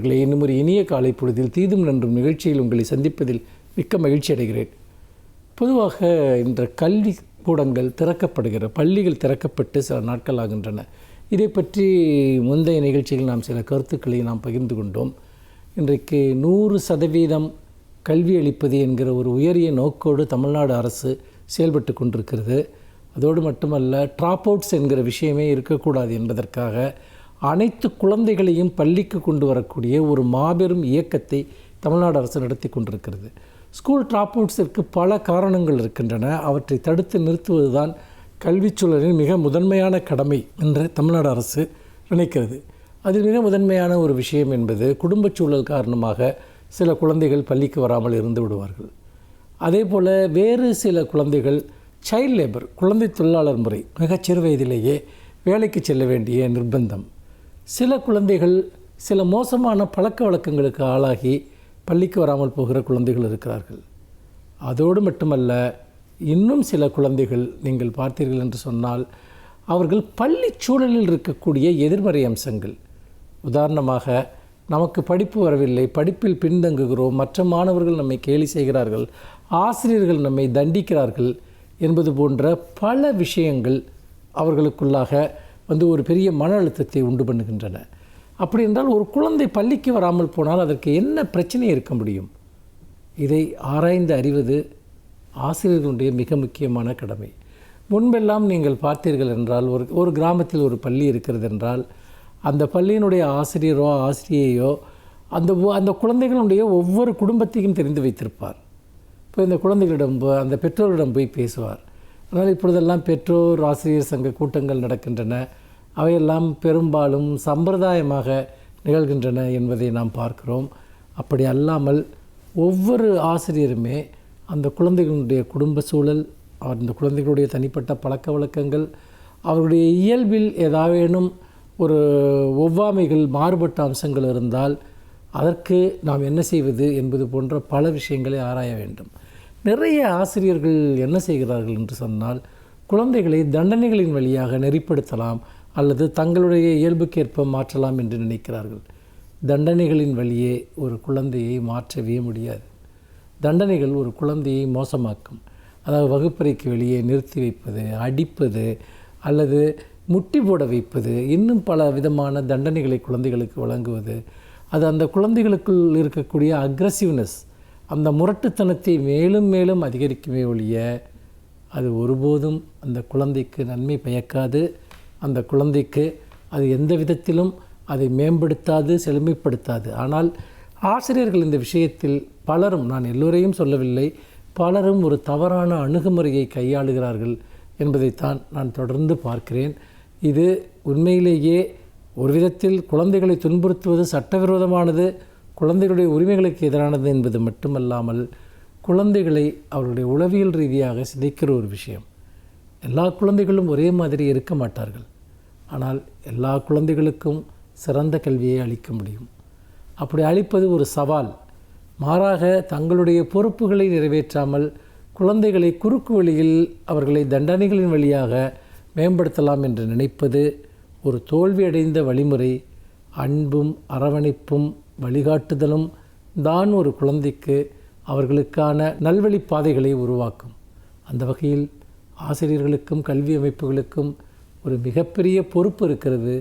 நண்பர்களே, இன்னும் ஒரு இனிய காலை பொழுதில் தீதும் நன்றும் நிகழ்ச்சியில் உங்களை சந்திப்பதில் மிக்க மகிழ்ச்சி அடைகிறேன். பொதுவாக இன்ற கல்வி கூடங்கள் திறக்கப்படுகிற பள்ளிகள் திறக்கப்பட்டு சில நாட்கள் ஆகின்றன. இதை பற்றி முந்தைய நிகழ்ச்சியில் நாம் சில கருத்துக்களை நாம் பகிர்ந்து கொண்டோம். இன்றைக்கு 100% கல்வி அளிப்பது என்கிற ஒரு உயரிய நோக்கோடு தமிழ்நாடு அரசு செயல்பட்டு கொண்டிருக்கிறது. அதோடு மட்டுமல்ல, ட்ராப் அவுட்ஸ் என்கிற விஷயமே இருக்கக்கூடாது என்பதற்காக அனைத்து குழந்தைகளையும் பள்ளிக்கு கொண்டு வரக்கூடிய ஒரு மாபெரும் இயக்கத்தை தமிழ்நாடு அரசு நடத்தி கொண்டிருக்கிறது. ஸ்கூல் ட்ராப் அவுட்ஸிற்கு பல காரணங்கள் இருக்கின்றன. அவற்றை தடுத்து நிறுத்துவது தான் கல்விச்சூழலின் மிக முதன்மையான கடமை என்று தமிழ்நாடு அரசு நினைக்கிறது. அதில் மிக முதன்மையான ஒரு விஷயம் என்பது குடும்பச் சூழல் காரணமாக சில குழந்தைகள் பள்ளிக்கு வராமல் இருந்து விடுவார்கள். அதே போல் வேறு சில குழந்தைகள் சைல்ட் லேபர், குழந்தை தொழிலாளர் முறை, மிகச்சிறு வயதிலேயே வேலைக்கு செல்ல வேண்டிய நிர்பந்தம். சில குழந்தைகள் சில மோசமான பழக்க வழக்கங்களுக்கு ஆளாகி பள்ளிக்கு வராமல் போகிற குழந்தைகள் இருக்கிறார்கள். அதோடு மட்டுமல்ல, இன்னும் சில குழந்தைகள் நீங்கள் பார்த்தீர்கள் என்று சொன்னால் அவர்கள் பள்ளி சூழலில் இருக்கக்கூடிய எதிர்மறை அம்சங்கள். உதாரணமாக, நமக்கு படிப்பு வரவில்லை, படிப்பில் பின்தங்குகிறோம், மற்ற மாணவர்கள் நம்மை கேலி செய்கிறார்கள், ஆசிரியர்கள் நம்மை தண்டிக்கிறார்கள் என்பது போன்ற பல விஷயங்கள் அவர்களுக்குள்ளாக ஒரு பெரிய மன அழுத்தத்தை உண்டு பண்ணுகின்றன. அப்படி என்றால் ஒரு குழந்தை பள்ளிக்கு வராமல் போனால் அதற்கு என்ன பிரச்சனை இருக்க முடியும்? இதை ஆராய்ந்து அறிவது ஆசிரியர்களுடைய மிக முக்கியமான கடமை. முன்பெல்லாம் நீங்கள் பார்த்தீர்கள் என்றால் ஒரு கிராமத்தில் ஒரு பள்ளி இருக்கிறது என்றால் அந்த பள்ளியினுடைய ஆசிரியரோ ஆசிரியையோ அந்த குழந்தைகளுடைய ஒவ்வொரு குடும்பத்தையும் தெரிந்து வைத்திருப்பார். இப்போ இந்த குழந்தைகளிடம் அந்த பெற்றோரிடம் போய் பேசுவார். ஆனால் இப்பொழுதெல்லாம் பெற்றோர் ஆசிரியர் சங்க கூட்டங்கள் நடக்கின்றன. அவையெல்லாம் பெரும்பாலும் சம்பிரதாயமாக நிகழ்கின்றன என்பதை நாம் பார்க்கிறோம். அப்படி அல்லாமல் ஒவ்வொரு ஆசிரியருமே அந்த குழந்தைகளுடைய குடும்ப சூழல், அந்த குழந்தைகளுடைய தனிப்பட்ட பழக்க வழக்கங்கள், அவருடைய இயல்பில் ஏதாவேனும் ஒரு ஒவ்வாமைகள், மாறுபட்ட அம்சங்கள் இருந்தால் அதற்கு நாம் என்ன செய்வது என்பது போன்ற பல விஷயங்களை ஆராய வேண்டும். நிறைய ஆசிரியர்கள் என்ன செய்கிறார்கள் என்று சொன்னால், குழந்தைகளை தண்டனைகளின் வழியாக நெறிப்படுத்தலாம் அல்லது தங்களுடைய இயல்புக்கேற்ப மாற்றலாம் என்று நினைக்கிறார்கள். தண்டனைகளின் வழியே ஒரு குழந்தையை மாற்றவே முடியாது. தண்டனைகள் ஒரு குழந்தையை மோசமாக்கும். அதாவது வகுப்பறைக்கு வெளியே நிறுத்தி வைப்பது, அடிப்பது அல்லது முட்டி போட வைப்பது, இன்னும் பல விதமான தண்டனைகளை குழந்தைகளுக்கு வழங்குவது, அது அந்த குழந்தைகளுக்குள் இருக்கக்கூடிய அக்ரெசிவ்னஸ், அந்த முரட்டுத்தனத்தை மேலும் மேலும் அதிகரிக்குமே ஒழிய அது ஒருபோதும் அந்த குழந்தைக்கு நன்மை பயக்காது. அந்த குழந்தைக்கு அது எந்த விதத்திலும் அதை மேம்படுத்தாது, செழுமைப்படுத்தாது. ஆனால் ஆசிரியர்கள் இந்த விஷயத்தில் பலரும், நான் எல்லோரையும் சொல்லவில்லை, பலரும் ஒரு தவறான அணுகுமுறையை கையாளுகிறார்கள் என்பதைத்தான் நான் தொடர்ந்து பார்க்கிறேன். இது உண்மையிலேயே ஒரு விதத்தில் குழந்தைகளை துன்புறுத்துவது சட்டவிரோதமானது, குழந்தைகளுடைய உரிமைகளுக்கு எதிரானது என்பது மட்டுமல்லாமல் குழந்தைகளை அவருடைய உளவியல் ரீதியாக சிதைக்கிற ஒரு விஷயம். எல்லா குழந்தைகளும் ஒரே மாதிரி இருக்க மாட்டார்கள். ஆனால் எல்லா குழந்தைகளுக்கும் சிறந்த கல்வியை அளிக்க முடியும். அப்படி அளிப்பது ஒரு சவால். மாறாக தங்களுடைய பொறுப்புகளை நிறைவேற்றாமல் குழந்தைகளை குறுக்கு வழியில் அவர்களை தண்டனைகளின் வழியாக மேம்படுத்தலாம் என்று நினைப்பது ஒரு தோல்வியடைந்த வழிமுறை. அன்பும் அரவணைப்பும் வழிகாட்டுதலும் தான் ஒரு குழந்தைக்கு அவர்களுக்கான நல்வழி பாதைகளை உருவாக்கும். அந்த வகையில் ஆசிரியர்களுக்கும் கல்வி அமைப்புகளுக்கும் ஒரு மிகப்பெரிய பொறுப்பு இருக்கிறது.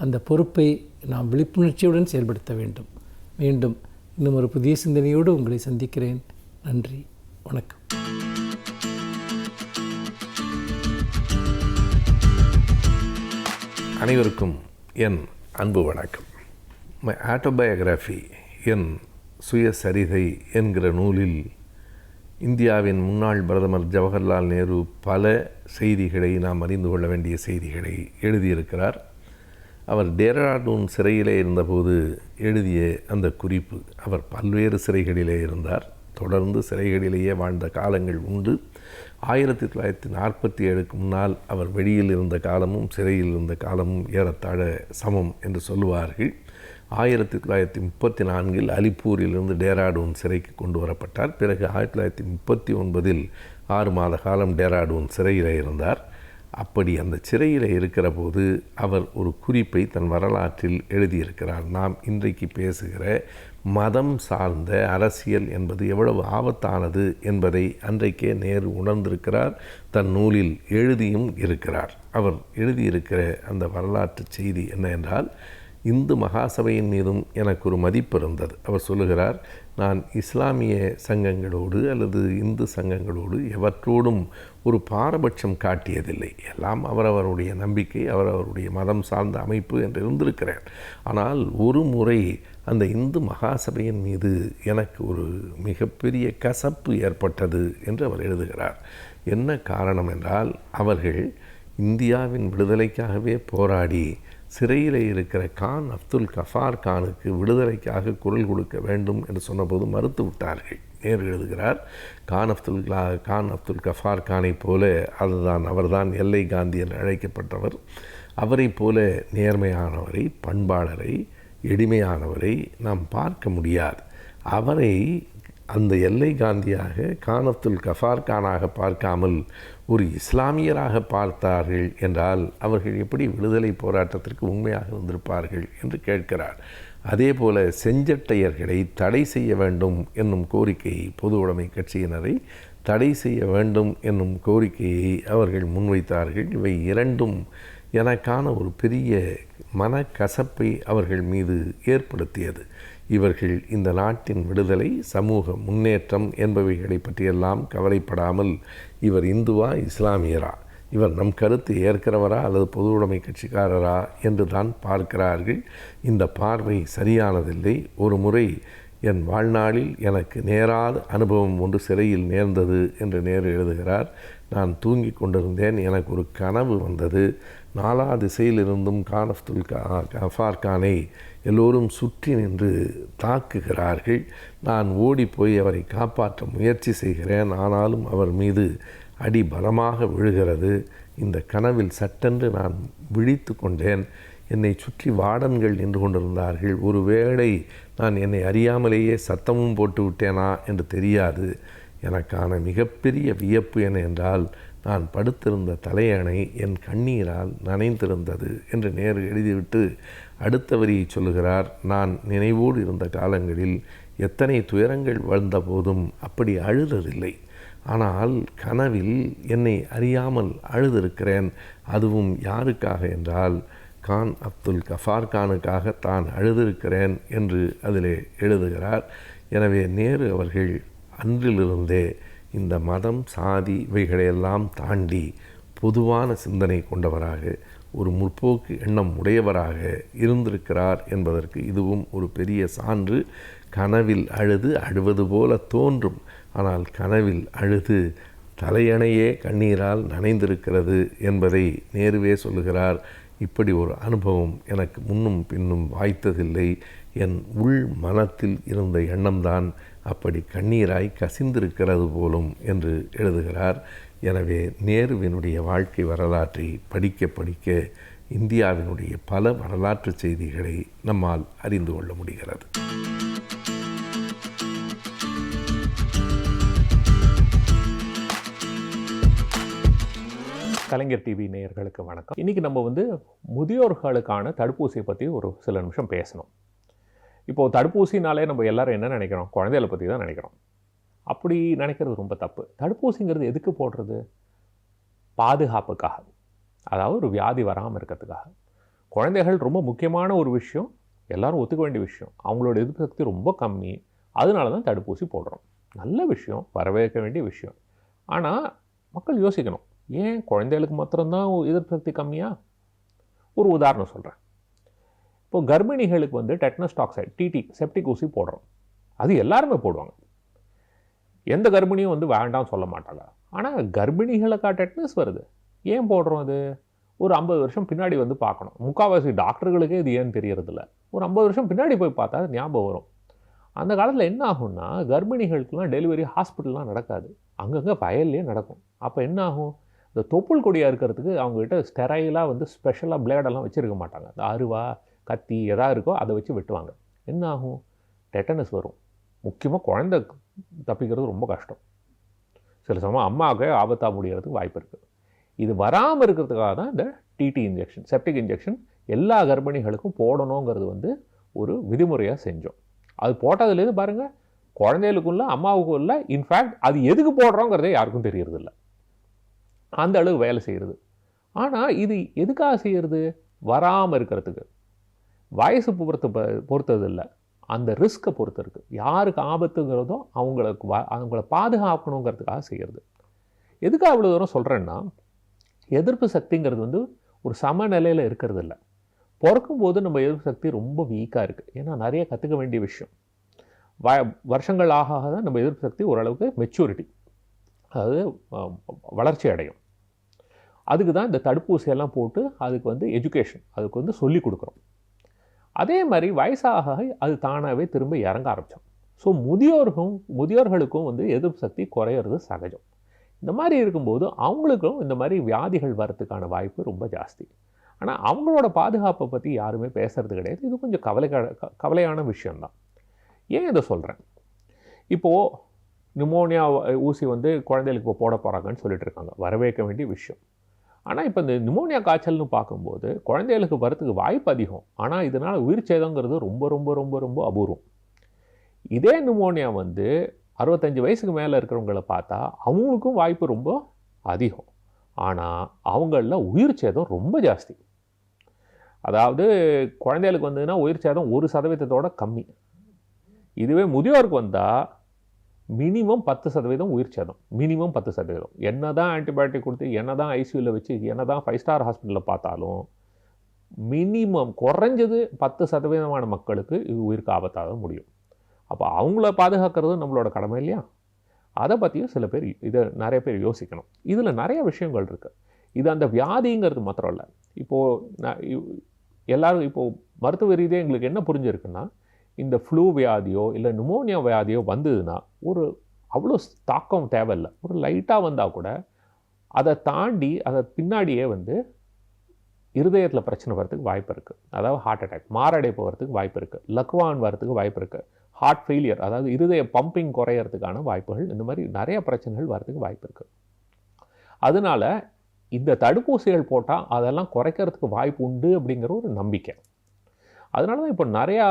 அந்த பொறுப்பை நாம் விழிப்புணர்ச்சியுடன் செயல்படுத்த வேண்டும். மீண்டும் இன்னும் ஒரு புதிய சிந்தனையோடு உங்களை சந்திக்கிறேன். நன்றி, வணக்கம். அனைவருக்கும் என் அன்பு வணக்கம். மை ஆட்டோபயோகிராஃபி, என் சுயசரிதை என்கிற நூலில் இந்தியாவின் முன்னாள் பிரதமர் ஜவஹர்லால் நேரு பல செய்திகளை, நாம் அறிந்து கொள்ள வேண்டிய செய்திகளை எழுதியிருக்கிறார். அவர் டேராடூன் சிறையிலே இருந்தபோது எழுதிய அந்த குறிப்பு, அவர் பல்வேறு சிறைகளிலே இருந்தார், தொடர்ந்து சிறைகளிலேயே வாழ்ந்த காலங்கள் உண்டு. 1947க்கு முன்னால் அவர் வெளியில் இருந்த காலமும் சிறையில் இருந்த காலமும் ஏறத்தாழ சமம் என்று சொல்லுவார்கள். 1934 அலிப்பூரிலிருந்து டேராடூன் சிறைக்கு கொண்டு வரப்பட்டார். பிறகு 1939 6 மாத காலம் டேராடூன் சிறையில் இருந்தார். அப்படி அந்த சிறையில் இருக்கிற போது அவர் ஒரு குறிப்பை தன் வரலாற்றில் எழுதியிருக்கிறார். நாம் இன்றைக்கு பேசுகிற மதம் சார்ந்த அரசியல் என்பது எவ்வளவு ஆபத்தானது என்பதை அன்றைக்கே நேரு உணர்ந்திருக்கிறார், தன் நூலில் எழுதியும் இருக்கிறார். அவர் எழுதியிருக்கிற அந்த வரலாற்று செய்தி என்ன என்றால், இந்து மகாசபையின் மீதும் எனக்கு ஒரு மதிப்பு இருந்தது. அவர் சொல்லுகிறார், நான் இஸ்லாமிய சங்கங்களோடு அல்லது இந்து சங்கங்களோடு எவற்றோடும் ஒரு பாரபட்சம் காட்டியதில்லை. எல்லாம் அவரவருடைய நம்பிக்கை, அவரவருடைய மதம் சார்ந்த அமைப்பு என்று இருந்திருக்கிறேன். ஆனால் ஒரு முறை அந்த இந்து மகாசபையின் மீது எனக்கு ஒரு மிகப்பெரிய கசப்பு ஏற்பட்டது என்று அவர் எழுதுகிறார். என்ன காரணம் என்றால், அவர்கள் இந்தியாவின் விடுதலைக்காகவே போராடி சிறையில் இருக்கிற கான் அப்துல் கஃபார் கானுக்கு விடுதலைக்காக குரல் கொடுக்க வேண்டும் என்று சொன்னபோது மறுத்து விட்டார்கள். நேரு எழுதுகிறார், கான் அப்துல் கஃபார் கானை போல அவர்தான் எல்லை காந்தி என்று அழைக்கப்பட்டவர். அவரை போல நேர்மையானவரை, பண்பாளரை, எளிமையானவரை நாம் பார்க்க முடியாது. அவரை அந்த எல்லை காந்தியாக கான் அப்துல் கஃபார் கானாக பார்க்காமல் ஒரு இஸ்லாமியராக பார்த்தார்கள் என்றால் அவர்கள் எப்படி விடுதலை போராட்டத்திற்கு உண்மையாக இருந்திருப்பார்கள் என்று கேட்கிறார். அதே போல செஞ்சட்டையர்களை தடை செய்ய வேண்டும் என்னும் கோரிக்கையை, பொது உடைமை கட்சியினரை தடை செய்ய வேண்டும் என்னும் கோரிக்கையை அவர்கள் முன்வைத்தார்கள். இவை இரண்டும் எனக்கான ஒரு பெரிய மனக்கசப்பை அவர்கள் மீது ஏற்படுத்தியது. இவர்கள் இந்த நாட்டின் விடுதலை, சமூக முன்னேற்றம் என்பவைகளை பற்றியெல்லாம் கவலைப்படாமல் இவர் இந்துவா இஸ்லாமியரா, இவர் நம் கருத்து ஏற்கிறவரா அல்லது பொது உடைமை கட்சிக்காரரா என்று தான் பார்க்கிறார்கள். இந்த பார்வை சரியானதில்லை. ஒரு முறை என் வாழ்நாளில் எனக்கு நேராத அனுபவம் ஒன்று சிறையில் நேர்ந்தது என்று நேரு எழுதுகிறார். நான் தூங்கி கொண்டிருந்தேன். எனக்கு ஒரு கனவு வந்தது. நாலா திசையிலிருந்தும் கான் அப்துல் கஃபார் கானை எல்லோரும் சுற்றி நின்று தாக்குகிறார்கள். நான் ஓடிப்போய் அவரை காப்பாற்ற முயற்சி செய்கிறேன். ஆனாலும் அவர் மீது அடி பலமாக விழுகிறது. இந்த கனவில் சட்டென்று நான் விழித்து கொண்டேன். என்னை சுற்றி வார்டன்கள் நின்று கொண்டிருந்தார்கள். ஒருவேளை நான் என்னை அறியாமலேயே சத்தமும் போட்டு விட்டேனா என்று தெரியாது. எனக்கான மிகப்பெரிய வியப்பு என்ன என்றால், நான் படுத்திருந்த தலையணை என் கண்ணீரால் நனைந்திருந்தது என்று நேரு எழுதிவிட்டு அடுத்த வரியை சொல்லுகிறார். நான் நினைவோடு இருந்த காலங்களில் எத்தனை துயரங்கள் வந்த போதும் அப்படி அழுததில்லை. ஆனால் கனவில் என்னை அறியாமல் அழுதிருக்கிறேன். அதுவும் யாருக்காக என்றால், கான் அப்துல் கஃபார் கானுக்காக தான் அழுதிருக்கிறேன் என்று அதிலே எழுதுகிறார். எனவே நேரு அவர்கள் அன்றிலிருந்தே இந்த மதம், சாதி இவைகளையெல்லாம் தாண்டி பொதுவான சிந்தனை கொண்டவராக, ஒரு முற்போக்கு எண்ணம் உடையவராக இருந்திருக்கிறார் என்பதற்கு இதுவும் ஒரு பெரிய சான்று. கனவில் அழுவது போல தோன்றும், ஆனால் கனவில் அழுது தலையணையே கண்ணீரால் நனைந்திருக்கிறது என்பதை நேருவே சொல்லுகிறார். இப்படி ஒரு அனுபவம் எனக்கு முன்னும் பின்னும் வாய்த்ததில்லை. என் உள் மனத்தில் இருந்த எண்ணம்தான் அப்படி கண்ணீராய் கசிந்திருக்கிறது போலும் என்று எழுதுகிறார். எனவே நேருவினுடைய வாழ்க்கை வரலாற்றை படிக்க படிக்க இந்தியாவினுடைய பல வரலாற்று செய்திகளை நம்மால் அறிந்து கொள்ள முடிகிறது. கலைஞர் டிவி நேயர்களுக்கு வணக்கம். இன்றைக்கி நம்ம முதியோர்களுக்கான தடுப்பூசியை பற்றி ஒரு சில நிமிஷம் பேசணும். இப்போது தடுப்பூசினாலே நம்ம எல்லாரும் என்ன நினைக்கிறோம்? குழந்தைகளை பற்றி தான் நினைக்கிறோம். அப்படி நினைக்கிறது ரொம்ப தப்பு. தடுப்பூசிங்கிறது எதுக்கு போடுறது? பாதுகாப்புக்காக, அதாவது ஒரு வியாதி வராமல் இருக்கிறதுக்காக. குழந்தைகள் ரொம்ப முக்கியமான ஒரு விஷயம், எல்லோரும் ஒத்துக்க வேண்டிய விஷயம். அவங்களோட எதிர்ப்பு சக்தி ரொம்ப கம்மி, அதனால தான் தடுப்பூசி போடுறோம். நல்ல விஷயம், வரவேற்க வேண்டிய விஷயம். ஆனால் மக்கள் யோசிக்கணும், ஏன் குழந்தைகளுக்கு மாத்திரம்தான் எதிர்ப்பு சக்தி கம்மியாக? ஒரு உதாரணம் சொல்கிறேன். இப்போது கர்ப்பிணிகளுக்கு டெட்னஸ் டாக்சைடு, டிடி, செப்டிக் ஊசி போடுறோம். அது எல்லாருமே போடுவாங்க. எந்த கர்ப்பிணியும் வேண்டாம்னு சொல்ல மாட்டாங்க. ஆனால் கர்ப்பிணிகளுக்கா டெட்னஸ் வருது? ஏன் போடுறோம்? அது ஒரு 50 வருஷம் பின்னாடி பார்க்கணும். முக்கால்வாசி டாக்டர்களுக்கே இது ஏன்னு தெரியறதில்ல. ஒரு 50 வருஷம் பின்னாடி போய் பார்த்தா அது ஞாபகம் வரும். அந்த காலத்தில் என்ன ஆகும்னா, கர்ப்பிணிகளுக்கெலாம் டெலிவரி ஹாஸ்பிட்டல்லாம் நடக்காது, அங்கங்கே வயல்லே நடக்கும். அப்போ என்ன ஆகும்? இந்த தொப்புள் கொடியாக இருக்கிறதுக்கு அவங்ககிட்ட ஸ்டெரைலாக ஸ்பெஷலாக பிளேடெல்லாம் வச்சுருக்க மாட்டாங்க. இந்த அருவா, கத்தி எதாவது இருக்கோ அதை வச்சு வெட்டுவாங்க. என்ன ஆகும்? டெட்டனஸ் வரும். முக்கியமாக குழந்தை தப்பிக்கிறது ரொம்ப கஷ்டம். சில சமயம் அம்மாவுக்கு ஆபத்தாக முடிகிறதுக்கு வாய்ப்பு இருக்குது. இது வராமல் இருக்கிறதுக்காக தான் இந்த டிடி இன்ஜெக்ஷன், செப்டிக் இன்ஜெக்ஷன் எல்லா கர்ப்பிணிகளுக்கும் போடணுங்கிறது வந்து ஒரு விதிமுறையாக செஞ்சோம். அது போட்டதுலேருந்து பாருங்கள், குழந்தைகளுக்கும் இல்லை அம்மாவுக்கும் இல்லை, இன்ஃபேக்ட் அது எதுக்கு போடுறோங்கிறதே யாருக்கும் தெரியறதில்ல. அந்த அளவு வேலை செய்கிறது. ஆனால் இது எதுக்காக செய்கிறது? வராமல் இருக்கிறதுக்கு. வயசு பொறுத்தது இல்லை, அந்த ரிஸ்க்கை பொறுத்து இருக்குது. யாருக்கு ஆபத்துங்கிறதோ அவங்கள பாதுகாக்கணுங்கிறதுக்காக செய்கிறது. எதுக்காக அவ்வளோ தூரம் சொல்கிறேன்னா, எதிர்ப்பு சக்திங்கிறது வந்து ஒரு சமநிலையில் இருக்கிறது இல்லை. பிறக்கும்போது நம்ம எதிர்ப்பு சக்தி ரொம்ப வீக்காக இருக்குது. ஏன்னா நிறைய கற்றுக்க வேண்டிய விஷயம். வருஷங்கள் ஆக தான் நம்ம எதிர்ப்பு சக்தி ஓரளவுக்கு மெச்சூரிட்டி, அதாவது வளர்ச்சி அடையும். அதுக்கு தான் இந்த தடுப்பூசியெல்லாம் போட்டு அதுக்கு வந்து எஜுகேஷன், அதுக்கு வந்து சொல்லி கொடுக்குறோம். அதே மாதிரி வயசாக அது தானாகவே திரும்ப இறங்க ஆரம்பித்தோம். ஸோ முதியோர்களுக்கும் வந்து எதிர்ப்பு சக்தி குறையிறது சகஜம். இந்த மாதிரி இருக்கும்போது அவங்களுக்கும் இந்த மாதிரி வியாதிகள் வரத்துக்கான வாய்ப்பு ரொம்ப ஜாஸ்தி. ஆனால் அவங்களோட பாதுகாப்பை பற்றி யாருமே பேசுகிறது கிடையாது. இது கொஞ்சம் கவலையான விஷயந்தான். ஏன் இதை சொல்கிறேன்? இப்போது நிமோனியா ஊசி வந்து குழந்தைகளுக்கு இப்போ போட போகிறாங்கன்னு சொல்லிட்டு இருக்காங்க. வரவேற்க வேண்டிய விஷயம். ஆனால் இப்போ இந்த நிமோனியா காய்ச்சல்னு பார்க்கும்போது குழந்தைகளுக்கு வரத்துக்கு வாய்ப்பு அதிகம். ஆனால் இதனால் உயிர் சேதங்கிறது ரொம்ப ரொம்ப ரொம்ப ரொம்ப அபூர்வம். இதே நிமோனியா வந்து 65 வயசுக்கு மேலே இருக்கிறவங்கள பார்த்தா அவங்களுக்கும் வாய்ப்பு ரொம்ப அதிகம். ஆனால் அவங்களில் உயிர் சேதம் ரொம்ப ஜாஸ்தி. அதாவது குழந்தைகளுக்கு வந்ததுன்னா உயிர் சேதம் 1% கம்மி. இதுவே முதியோருக்கு வந்தால் மினிமம் 10% உயிர் சேதம். மினிமம் 10%. என்ன தான் ஆன்டிபயோட்டிக் கொடுத்து, என்ன தான் ஐசியூவில் வச்சு, என்ன தான் 5 ஸ்டார் ஹாஸ்பிட்டலில் பார்த்தாலும் மினிமம் குறைஞ்சது 10% மக்களுக்கு இது உயிருக்கு ஆபத்தாக முடியும். அப்போ அவங்கள பாதுகாக்கிறது நம்மளோட கடமை இல்லையா? அதை பற்றியும் சில பேர் நிறைய பேர் யோசிக்கணும். இதில் நிறைய விஷயங்கள் இருக்குது. இது அந்த வியாதிங்கிறது மாத்திரம் இல்லை. இப்போது எல்லோரும் இப்போது மருத்துவ ரீதியாக எங்களுக்கு என்ன புரிஞ்சிருக்குன்னா, இந்த ஃப்ளூ வியாதியோ இல்லை நிமோனியா வியாதியோ வந்ததுன்னா ஒரு அவ்வளோ தாக்கம் தேவையில்லை. ஒரு லைட்டாக வந்தால் கூட அதை தாண்டி அதை பின்னாடியே வந்து இருதயத்தில் பிரச்சனை வரதுக்கு வாய்ப்பு இருக்குது. அதாவது ஹார்ட் அட்டாக், மாரடைப்பு வரதுக்கு வாய்ப்பு இருக்குது, லக்வான் வரதுக்கு வாய்ப்பு இருக்குது, ஹார்ட் ஃபெயிலியர், அதாவது இருதய பம்பிங் குறையிறதுக்கான வாய்ப்புகள், இந்த மாதிரி நிறைய பிரச்சனைகள் வரதுக்கு வாய்ப்பு இருக்குது. அதனால் இந்த தடுப்பூசிகள் போட்டால் அதெல்லாம் குறைக்கிறதுக்கு வாய்ப்பு உண்டு அப்படிங்கிற ஒரு நம்பிக்கை. அதனால தான் இப்போ நிறையா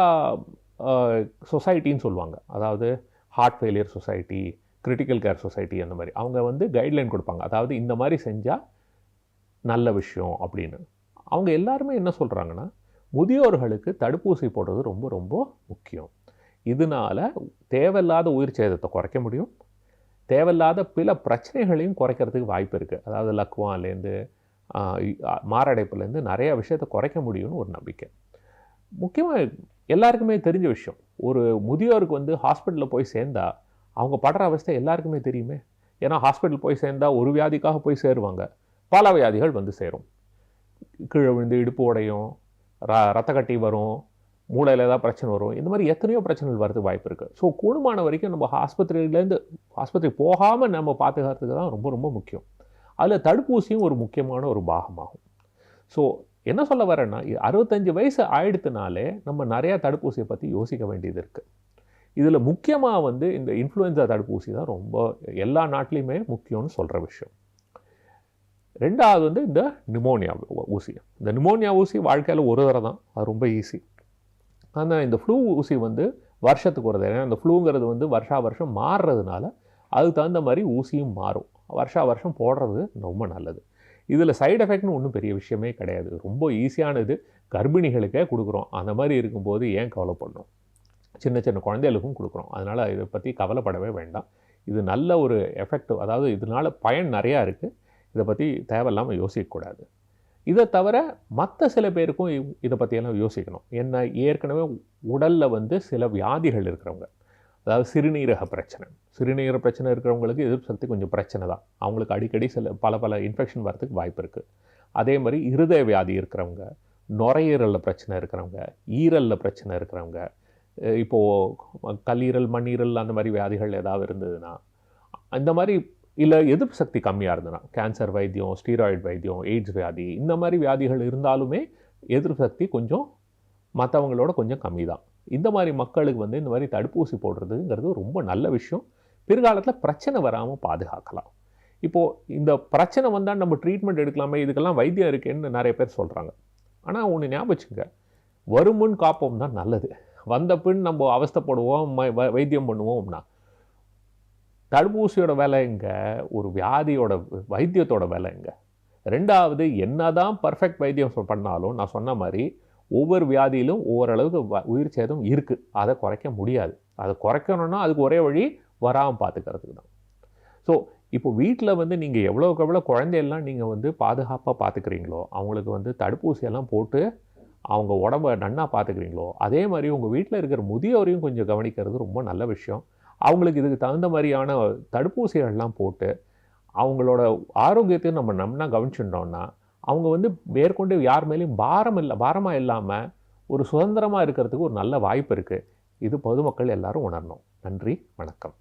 சொசைட்டின்னு சொல்லுவாங்க. அதாவது heart failure society, critical care society, அந்த மாதிரி அவங்க வந்து கைட்லைன் கொடுப்பாங்க. அதாவது இந்த மாதிரி செஞ்சால் நல்ல விஷயம் அப்படின்னு. அவங்க எல்லாருமே என்ன சொல்கிறாங்கன்னா, முதியோர்களுக்கு தடுப்பூசி போடுறது ரொம்ப ரொம்ப முக்கியம். இதனால் தேவையில்லாத உயிர் சேதத்தை குறைக்க முடியும், தேவையில்லாத பிற பிரச்சனைகளையும் குறைக்கிறதுக்கு வாய்ப்பு இருக்குது. அதாவது லக்வான்லேருந்து மாரடைப்புலேருந்து நிறையா விஷயத்தை குறைக்க முடியும்னு ஒரு நம்பிக்கை. முக்கியமாக எல்லாருக்குமே தெரிஞ்ச விஷயம், ஒரு முதியோருக்கு வந்து ஹாஸ்பிட்டலில் போய் சேர்ந்தால் அவங்க படுற அவஸ்தை எல்லாருக்குமே தெரியுமே. ஏன்னா ஹாஸ்பிட்டல் போய் சேர்ந்தால் ஒரு வியாதிக்காக போய் சேருவாங்க, பல வியாதிகள் வந்து சேரும். கீழே விழுந்து இடுப்பு உடையும், ரத்த கட்டி வரும், மூளையில் ஏதாவது பிரச்சனை வரும், இந்த மாதிரி எத்தனையோ பிரச்சனைகள் வரதுக்கு வாய்ப்பு இருக்குது. ஸோ கூடுமான வரைக்கும் நம்ம ஆஸ்பத்திரி போகாமல் நம்ம பாதுகாக்கிறதுக்கு தான் ரொம்ப ரொம்ப முக்கியம். அதில் தடுப்பூசியும் ஒரு முக்கியமான ஒரு பாகமாகும். ஸோ என்ன சொல்ல வரேன்னா, 65 வயசு ஆயிடுத்துனாலே நம்ம நிறையா தடுப்பூசியை பற்றி யோசிக்க வேண்டியது இருக்குது. இதில் முக்கியமாக வந்து இந்த இன்ஃப்ளூயன்ஸா தடுப்பூசி தான் ரொம்ப எல்லா நாட்டிலையுமே முக்கியம்னு சொல்கிற விஷயம். ரெண்டாவது வந்து இந்த நிமோனியா ஊசி. இந்த நிமோனியா ஊசி வாழ்க்கையில் ஒரு தடவை தான், அது ரொம்ப ஈஸி. ஆனால் இந்த ஃப்ளூ ஊசி வந்து வருஷத்துக்கு ஒரு தடவை. ஏன்னா இந்த ஃப்ளூங்கிறது வந்து வருஷம் மாறுறதுனால அதுக்கு தகுந்த மாதிரி ஊசியும் மாறும். வருஷம் போடுறது ரொம்ப நல்லது. இதில் சைடு எஃபெக்ட்னு ஒன்றும் பெரிய விஷயமே கிடையாது, ரொம்ப ஈஸியானது. கர்ப்பிணிகளுக்கே கொடுக்குறோம், அந்த மாதிரி இருக்கும்போது ஏன் கவலைப்படணும்? சின்ன குழந்தைகளுக்கும் கொடுக்குறோம். அதனால் இதை பற்றி கவலைப்படவே வேண்டாம். இது நல்ல ஒரு எஃபெக்ட், அதாவது இதனால் பயன் நிறையா இருக்குது. இதை பற்றி தேவையில்லாமல் யோசிக்கக்கூடாது. இதை தவிர மற்ற சில பேருக்கும் இதை பற்றியெல்லாம் யோசிக்கணும். என்ன, ஏற்கனவே உடலில் வந்து சில வியாதிகள் இருக்கிறவங்க, அதாவது சிறுநீரக பிரச்சனை இருக்கிறவங்களுக்கு எதிர்ப்பு சக்தி கொஞ்சம் பிரச்சனை தான். அவங்களுக்கு அடிக்கடி பல இன்ஃபெக்ஷன் வரதுக்கு வாய்ப்பு இருக்குது. அதே மாதிரி இருதய வியாதி இருக்கிறவங்க, நுரையீரலில் பிரச்சனை இருக்கிறவங்க, ஈரலில் பிரச்சனை இருக்கிறவங்க, இப்போது கல்லீரல் மண்ணீரல் அந்த மாதிரி வியாதிகள் ஏதாவது இருந்ததுன்னா, இந்த மாதிரி இல்லை எதிர்ப்பு சக்தி கம்மியாக இருந்ததுன்னா, கேன்சர் வைத்தியம், ஸ்டீராய்டு வைத்தியம், எய்ட்ஸ் வியாதி, இந்த மாதிரி வியாதிகள் இருந்தாலுமே எதிர்ப்பு சக்தி கொஞ்சம் மற்றவங்களோட கொஞ்சம் கம்மி தான். இந்த மாதிரி மக்களுக்கு வந்து இந்த மாதிரி தடுப்பூசி போடுறதுங்கிறது ரொம்ப நல்ல விஷயம். பிற்காலத்தில் பிரச்சனை வராமல் பாதுகாக்கலாம். இப்போது இந்த பிரச்சனை வந்தால் நம்ம ட்ரீட்மெண்ட் எடுக்கலாமே, இதுக்கெல்லாம் வைத்தியம் இருக்கேன்னு நிறைய பேர் சொல்கிறாங்க. ஆனால் ஒன்று ஞாபகம் வச்சுங்க, வருமுன் காப்போம் தான் நல்லது. வந்த பின் நம்ம அவஸ்தைப்படுவோம், வைத்தியம் பண்ணுவோம்னா தடுப்பூசியோட வேலை எங்கே, ஒரு வியாதியோட வைத்தியத்தோட வேலை எங்கே? ரெண்டாவது, என்னதான் பர்ஃபெக்ட் வைத்தியம் பண்ணாலும் நான் சொன்ன மாதிரி ஒவ்வொரு வியாதியிலும் ஓரளவுக்கு உயிர் சேதம் இருக்குது. அதை குறைக்க முடியாது. அதை குறைக்கணும்னா அதுக்கு ஒரே வழி வராமல் பார்த்துக்கிறதுக்கு தான். ஸோ இப்போ வீட்டில் வந்து நீங்கள் எவ்வளோக்கு எவ்வளோ குழந்தையெல்லாம் நீங்கள் வந்து பாதுகாப்பாக பார்த்துக்கிறீங்களோ, அவங்களுக்கு வந்து தடுப்பூசியெல்லாம் போட்டு அவங்க உடம்பை நன்னா பார்த்துக்கிறீங்களோ, அதே மாதிரி உங்கள் வீட்டில் இருக்கிற முதியோரையும் கொஞ்சம் கவனிக்கிறது ரொம்ப நல்ல விஷயம். அவங்களுக்கு இதுக்கு தகுந்த மாதிரியான தடுப்பூசிகள்லாம் போட்டு அவங்களோட ஆரோக்கியத்தையும் நம்ம நன்னா கவனிச்சுட்டோம்னா அவங்க வந்து மேற்கொண்டு யார் மேலேயும் பாரமாக இல்லாமல் ஒரு சுதந்திரமாக இருக்கிறதுக்கு ஒரு நல்ல வாய்ப்பு இருக்குது. இது பொதுமக்கள் எல்லாரும் உணரணும். நன்றி, வணக்கம்.